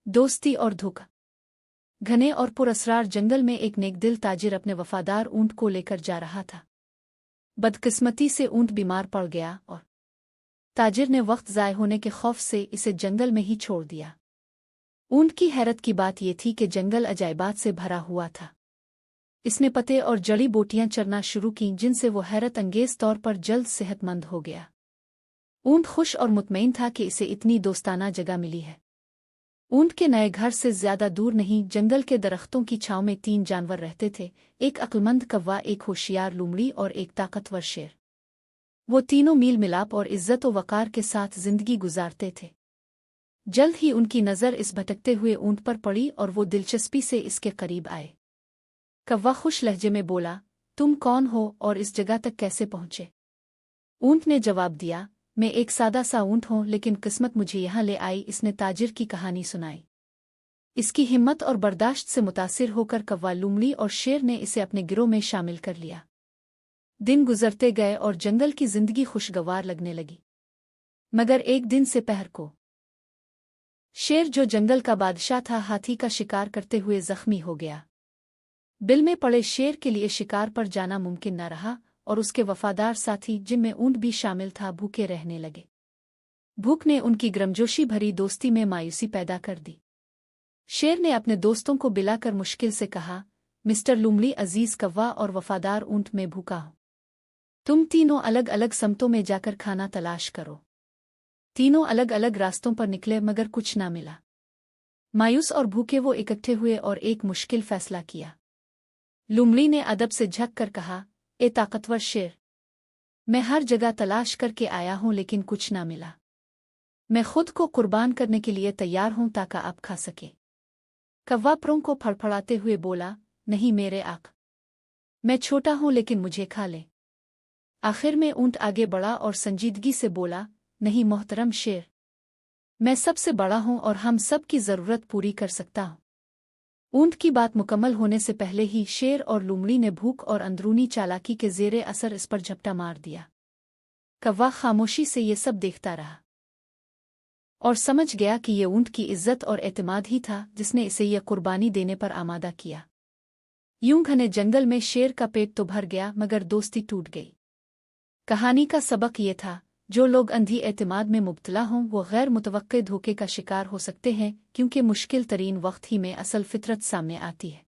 दोस्ती और धोखा। घने और पुरअसरार जंगल में एक नेकदिल ताजिर अपने वफादार ऊंट को लेकर जा रहा था। बदकिस्मती से ऊंट बीमार पड़ गया और ताजिर ने वक्त ज़ाय होने के खौफ से इसे जंगल में ही छोड़ दिया। ऊंट की हैरत की बात यह थी कि जंगल अजायबात से भरा हुआ था। इसने पत्ते और जड़ी बूटियां चरना शुरू कीं, जिनसे वो हैरत अंगेज तौर पर जल्द सेहतमंद हो गया। ऊंट खुश और मुतमईन था कि इसे इतनी दोस्ताना जगह मिली है। ऊंट के नए घर से ज्यादा दूर नहीं, जंगल के दरख्तों की छांव में 3 जानवर रहते थे, एक अक्लमंद कौवा, एक होशियार लोमड़ी और एक ताकतवर शेर। वो तीनों मील मिलाप और इज्जत व वकार के साथ जिंदगी गुजारते थे। जल्द ही उनकी नज़र इस भटकते हुए ऊंट पर पड़ी और वो दिलचस्पी से इसके करीब आए। कौवा खुश लहजे में बोला, तुम कौन हो और इस जगह तक कैसे पहुंचे? ऊंट ने जवाब दिया, मैं एक सादा सा ऊंट हूं, लेकिन किस्मत मुझे यहाँ ले आई। इसने ताजिर की कहानी सुनाई। इसकी हिम्मत और बर्दाश्त से मुतासिर होकर कौवा, लोमड़ी और शेर ने इसे अपने गिरोह में शामिल कर लिया। दिन गुजरते गए और जंगल की जिंदगी खुशगवार लगने लगी। मगर एक दिन से पहर को शेर, जो जंगल का बादशाह था, हाथी का शिकार करते हुए जख्मी हो गया। बिल में पड़े शेर के लिए शिकार पर जाना मुमकिन न रहा और उसके वफादार साथी, जिनमें ऊंट भी शामिल था, भूखे रहने लगे। भूख ने उनकी गर्मजोशी भरी दोस्ती में मायूसी पैदा कर दी। शेर ने अपने दोस्तों को बिलाकर मुश्किल से कहा, मिस्टर लोमड़ी, अजीज कौवा और वफादार ऊंट, में भूखा हूं। तुम तीनों अलग अलग समतों में जाकर खाना तलाश करो। तीनों अलग अलग रास्तों पर निकले, मगर कुछ ना मिला। मायूस और भूखे वो इकट्ठे हुए और एक मुश्किल फैसला किया। लोमड़ी ने अदब से झक कर कहा, ए ताकतवर शेर, मैं हर जगह तलाश करके आया हूं, लेकिन कुछ ना मिला। मैं खुद को कुर्बान करने के लिए तैयार हूं ताकि आप खा सके। कौवा परों को फड़फड़ाते हुए बोला, नहीं मेरे आक, मैं छोटा हूं, लेकिन मुझे खा ले। आखिर में ऊंट आगे बढ़ा और संजीदगी से बोला, नहीं मोहतरम शेर, मैं सबसे बड़ा हूं और हम सब की जरूरत पूरी कर सकता हूं। ऊंट की बात मुकम्मल होने से पहले ही शेर और लोमड़ी ने भूख और अंदरूनी चालाकी के जेरे असर इस पर झपटा मार दिया। कौवा खामोशी से ये सब देखता रहा और समझ गया कि ये ऊंट की इज्जत और एतमाद ही था जिसने इसे यह कुर्बानी देने पर आमादा किया। यूं घने जंगल में शेर का पेट तो भर गया, मगर दोस्ती टूट गई। कहानी का सबक ये था, जो लोग अंधी एतमाद में मुब्तला हों, वो गैर मुतवक्के धोखे का शिकार हो सकते हैं, क्योंकि मुश्किल तरीन वक्त ही में असल फितरत सामने आती है।